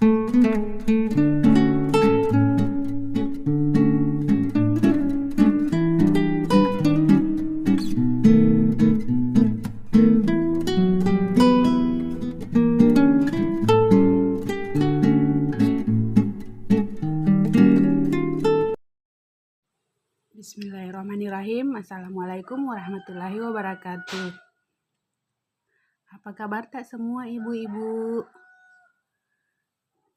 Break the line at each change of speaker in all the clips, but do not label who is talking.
Bismillahirrahmanirrahim. Assalamualaikum warahmatullahi wabarakatuh. Apa kabar tak semua ibu-ibu?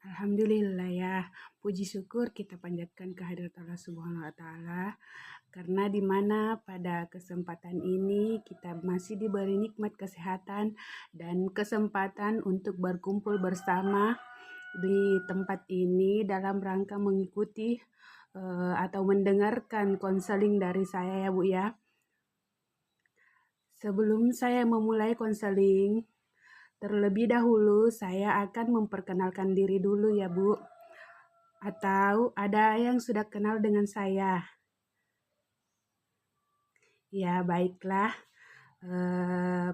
Alhamdulillah ya. Puji syukur kita panjatkan kehadirat Allah Subhanahu wa taala karena di mana pada kesempatan ini kita masih diberi nikmat kesehatan dan kesempatan untuk berkumpul bersama di tempat ini dalam rangka mengikuti atau mendengarkan konseling dari saya ya Bu ya. Sebelum saya memulai konseling, terlebih dahulu saya akan memperkenalkan diri dulu ya Bu. Atau ada yang sudah kenal dengan saya? Ya baiklah,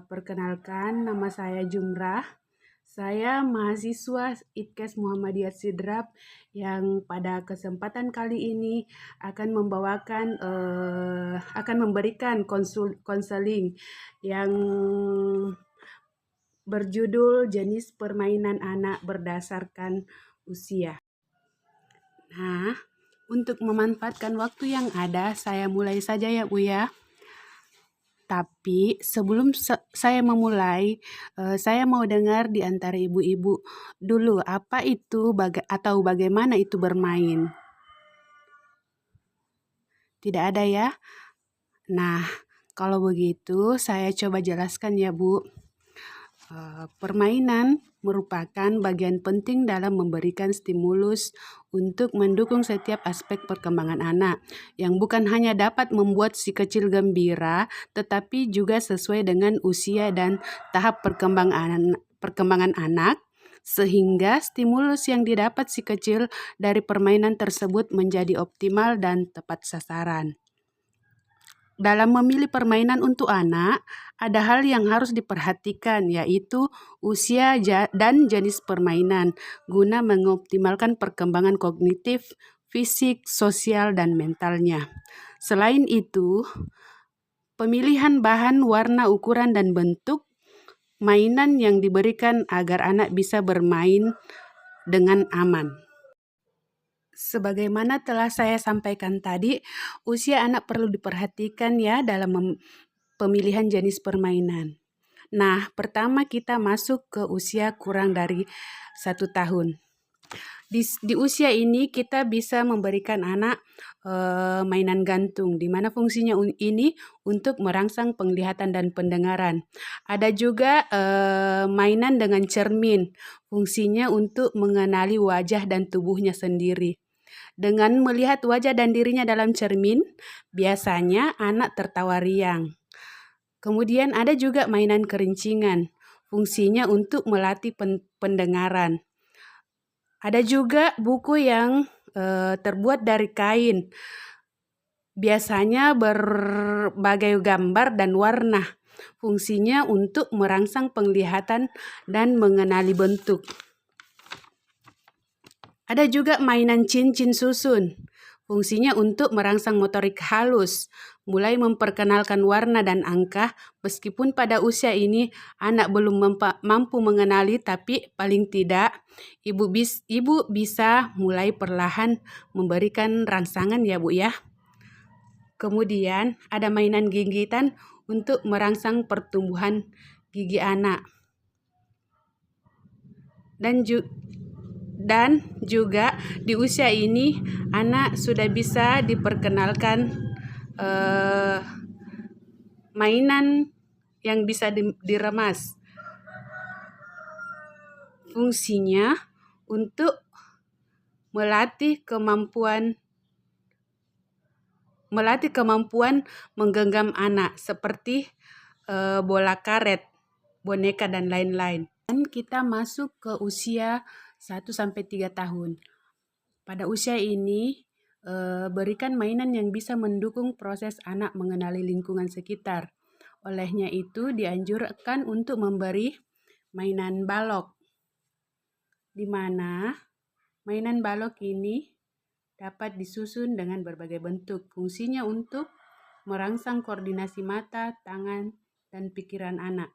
perkenalkan nama saya Jumrah. Saya mahasiswa ITKES Muhammadiyah Sidrap yang pada kesempatan kali ini akan memberikan konseling yang berjudul jenis permainan anak berdasarkan usia. Nah, untuk memanfaatkan waktu yang ada, saya mulai saja ya Bu ya. Tapi sebelum saya memulai, saya mau dengar di antara ibu-ibu dulu apa itu atau bagaimana itu bermain. Tidak ada ya? Nah, kalau begitu saya coba jelaskan ya Bu. Permainan merupakan bagian penting dalam memberikan stimulus untuk mendukung setiap aspek perkembangan anak yang bukan hanya dapat membuat si kecil gembira, tetapi juga sesuai dengan usia dan tahap perkembangan anak, sehingga stimulus yang didapat si kecil dari permainan tersebut menjadi optimal dan tepat sasaran. Dalam memilih permainan untuk anak, ada hal yang harus diperhatikan, yaitu usia dan jenis permainan, guna mengoptimalkan perkembangan kognitif, fisik, sosial, dan mentalnya. Selain itu, pemilihan bahan, warna, ukuran, dan bentuk mainan yang diberikan agar anak bisa bermain dengan aman. Sebagaimana telah saya sampaikan tadi, usia anak perlu diperhatikan ya dalam pemilihan jenis permainan. Nah, pertama kita masuk ke usia kurang dari 1 tahun. Di usia ini kita bisa memberikan anak mainan gantung, di mana fungsinya ini untuk merangsang penglihatan dan pendengaran. Ada juga mainan dengan cermin, fungsinya untuk mengenali wajah dan tubuhnya sendiri. Dengan melihat wajah dan dirinya dalam cermin, biasanya anak tertawa riang. Kemudian ada juga mainan kerincingan, fungsinya untuk melatih pendengaran. Ada juga buku yang terbuat dari kain, biasanya berbagai gambar dan warna, fungsinya untuk merangsang penglihatan dan mengenali bentuk. Ada juga mainan cincin susun, fungsinya untuk merangsang motorik halus, mulai memperkenalkan warna dan angka. Meskipun pada usia ini anak belum mampu mengenali, tapi paling tidak ibu bisa mulai perlahan memberikan rangsangan ya Bu ya. Kemudian ada mainan gigitan untuk merangsang pertumbuhan gigi anak. Dan juga di usia ini anak sudah bisa diperkenalkan mainan yang bisa diremas. Fungsinya untuk melatih kemampuan menggenggam anak seperti bola karet, boneka dan lain-lain. Dan kita masuk ke usia 1-3 tahun. Pada usia ini, berikan mainan yang bisa mendukung proses anak mengenali lingkungan sekitar. Olehnya itu dianjurkan untuk memberi mainan balok. di mana mainan balok ini dapat disusun dengan berbagai bentuk. Fungsinya untuk merangsang koordinasi mata, tangan, dan pikiran anak.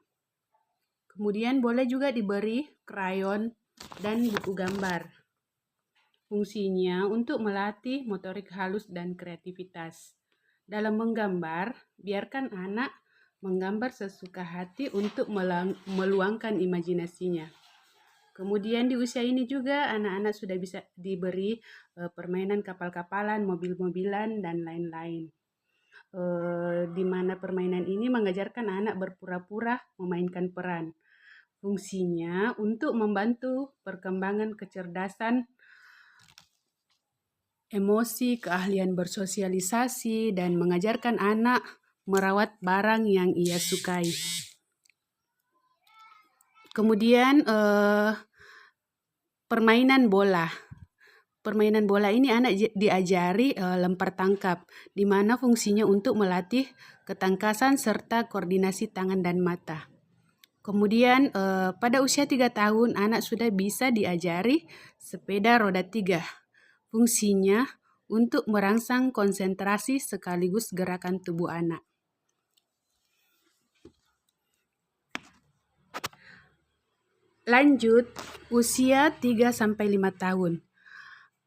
Kemudian boleh juga diberi krayon dan buku gambar. Fungsinya untuk melatih motorik halus dan kreativitas. Dalam menggambar, biarkan anak menggambar sesuka hati untuk meluangkan imajinasinya. Kemudian di usia ini juga anak-anak sudah bisa diberi permainan kapal-kapalan, mobil-mobilan, dan lain-lain. Di mana permainan ini mengajarkan anak berpura-pura memainkan peran. Fungsinya untuk membantu perkembangan kecerdasan emosi, keahlian bersosialisasi, dan mengajarkan anak merawat barang yang ia sukai. Kemudian permainan bola. Permainan bola ini anak diajari lempar tangkap, di mana fungsinya untuk melatih ketangkasan serta koordinasi tangan dan mata. Kemudian pada usia 3 tahun anak sudah bisa diajari sepeda roda 3. Fungsinya untuk merangsang konsentrasi sekaligus gerakan tubuh anak. Lanjut, usia 3-5 tahun.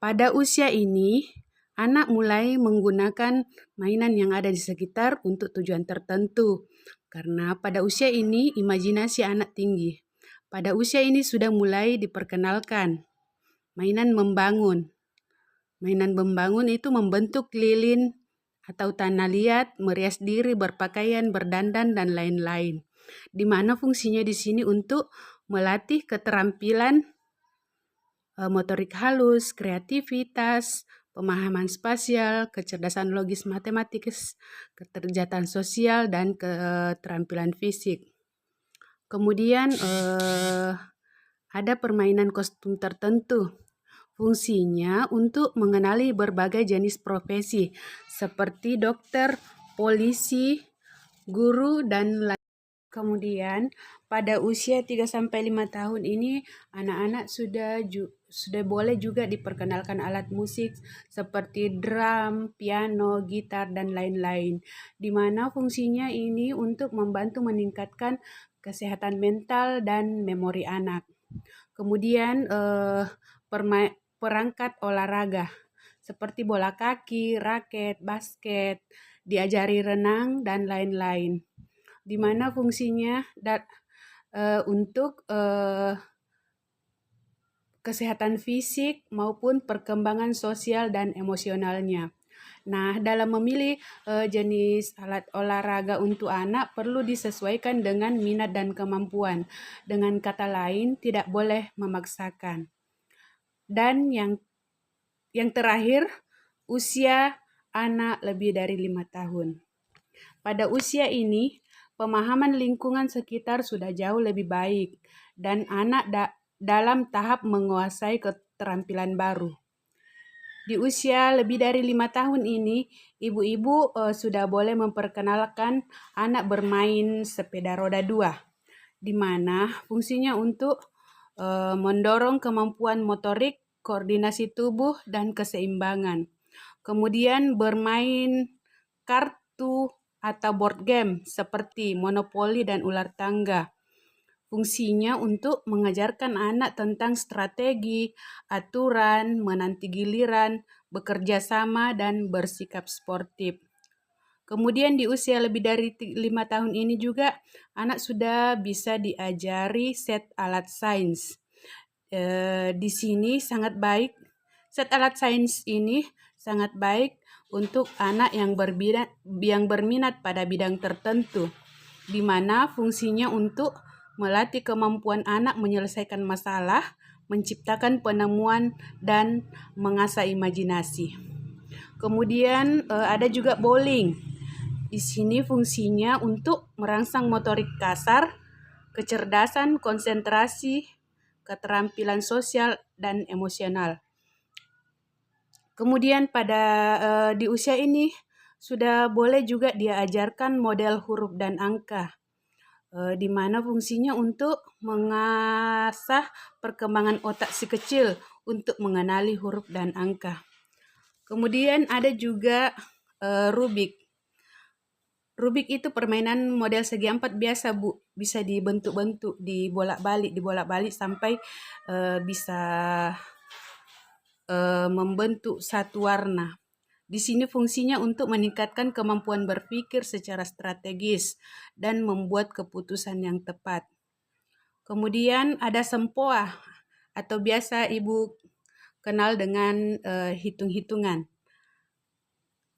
Pada usia ini, anak mulai menggunakan mainan yang ada di sekitar untuk tujuan tertentu. Karena pada usia ini imajinasi anak tinggi. Pada usia ini sudah mulai diperkenalkan mainan membangun. Mainan membangun itu membentuk lilin atau tanah liat, merias diri, berpakaian, berdandan, dan lain-lain. Di mana fungsinya di sini untuk melatih keterampilan motorik halus, kreativitas, pemahaman spasial, kecerdasan logis matematis, keterjatan sosial, dan keterampilan fisik. Kemudian ada permainan kostum tertentu. Fungsinya untuk mengenali berbagai jenis profesi seperti dokter, polisi, guru, dan lain. Kemudian pada usia 3-5 tahun ini anak-anak sudah boleh juga diperkenalkan alat musik seperti drum, piano, gitar, dan lain-lain. Di mana fungsinya ini untuk membantu meningkatkan kesehatan mental dan memori anak. Kemudian perangkat olahraga seperti bola kaki, raket, basket, diajari renang, dan lain-lain. Di mana fungsinya untuk kesehatan fisik maupun perkembangan sosial dan emosionalnya. Nah, dalam memilih jenis alat olahraga untuk anak perlu disesuaikan dengan minat dan kemampuan. Dengan kata lain, tidak boleh memaksakan. Dan yang terakhir, usia anak lebih dari 5 tahun. Pada usia ini, pemahaman lingkungan sekitar sudah jauh lebih baik dan anak dalam tahap menguasai keterampilan baru. Di usia lebih dari 5 tahun ini, ibu-ibu sudah boleh memperkenalkan anak bermain sepeda roda 2, di mana fungsinya untuk mendorong kemampuan motorik, koordinasi tubuh, dan keseimbangan. Kemudian bermain kartu atau board game seperti monopoli dan ular tangga. Fungsinya untuk mengajarkan anak tentang strategi, aturan, menanti giliran, bekerja sama, dan bersikap sportif. Kemudian di usia lebih dari 5 tahun ini juga anak sudah bisa diajari set alat sains. Di sini sangat baik, set alat sains ini sangat baik untuk anak yang berminat pada bidang tertentu, di mana fungsinya untuk melatih kemampuan anak menyelesaikan masalah, menciptakan penemuan, dan mengasah imajinasi. Kemudian ada juga bowling. Di sini fungsinya untuk merangsang motorik kasar, kecerdasan, konsentrasi, keterampilan sosial, dan emosional. Kemudian di usia ini sudah boleh juga diajarkan model huruf dan angka. di mana fungsinya untuk mengasah perkembangan otak si kecil untuk mengenali huruf dan angka. Kemudian ada juga Rubik. Rubik itu permainan model segi empat biasa, Bu. Bisa dibentuk-bentuk, dibolak-balik sampai bisa membentuk satu warna. Di sini fungsinya untuk meningkatkan kemampuan berpikir secara strategis dan membuat keputusan yang tepat. Kemudian ada sempoa atau biasa Ibu kenal dengan hitung-hitungan.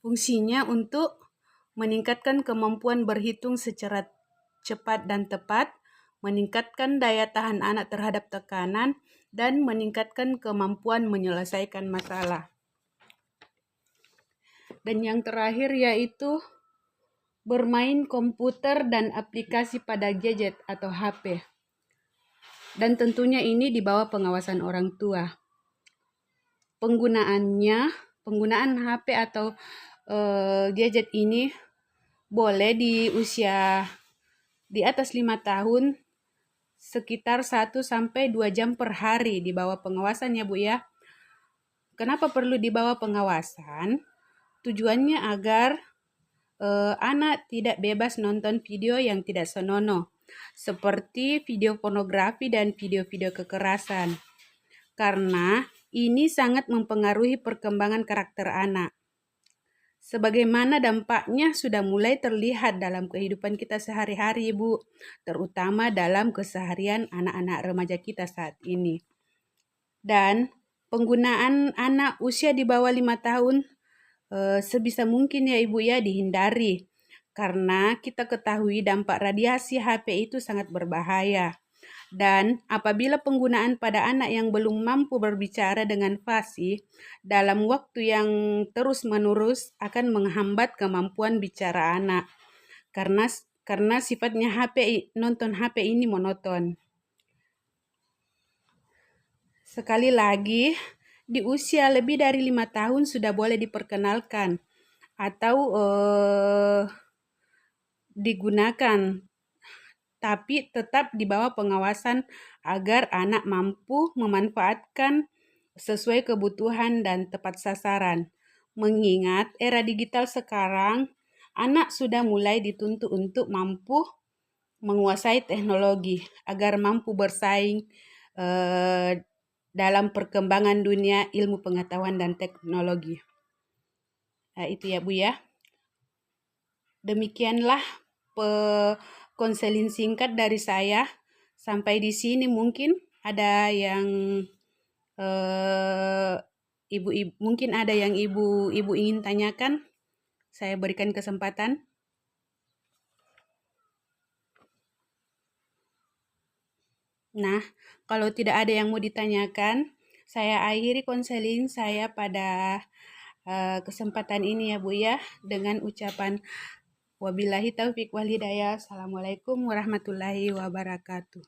Fungsinya untuk meningkatkan kemampuan berhitung secara cepat dan tepat, meningkatkan daya tahan anak terhadap tekanan, dan meningkatkan kemampuan menyelesaikan masalah. Dan yang terakhir yaitu bermain komputer dan aplikasi pada gadget atau HP. Dan tentunya ini di bawah pengawasan orang tua. Penggunaan HP atau gadget ini boleh di usia di atas 5 tahun sekitar 1-2 jam per hari di bawah pengawasan ya Bu ya. Kenapa perlu di bawah pengawasan? Tujuannya agar anak tidak bebas nonton video yang tidak senonoh, seperti video pornografi dan video-video kekerasan. Karena ini sangat mempengaruhi perkembangan karakter anak. Sebagaimana dampaknya sudah mulai terlihat dalam kehidupan kita sehari-hari, Bu, terutama dalam keseharian anak-anak remaja kita saat ini. Dan penggunaan anak usia di bawah 5 tahun sebisa mungkin ya Ibu ya dihindari. Karena kita ketahui dampak radiasi HP itu sangat berbahaya. Dan apabila penggunaan pada anak yang belum mampu berbicara dengan fasih dalam waktu yang terus-menerus akan menghambat kemampuan bicara anak. Karena sifatnya nonton HP ini monoton. Sekali lagi, di usia lebih dari 5 tahun sudah boleh diperkenalkan atau digunakan, tapi tetap di bawah pengawasan agar anak mampu memanfaatkan sesuai kebutuhan dan tepat sasaran. Mengingat era digital sekarang, anak sudah mulai dituntut untuk mampu menguasai teknologi agar mampu bersaing dalam perkembangan dunia ilmu pengetahuan dan teknologi. Nah, itu ya Bu ya. Demikianlah konseling singkat dari saya. Sampai di sini mungkin ada yang mungkin ada yang ibu ingin tanyakan. Saya berikan kesempatan. Nah, kalau tidak ada yang mau ditanyakan, saya akhiri konseling saya pada kesempatan ini ya Bu ya, dengan ucapan wabillahi taufiq wal hidayah. Assalamualaikum warahmatullahi wabarakatuh.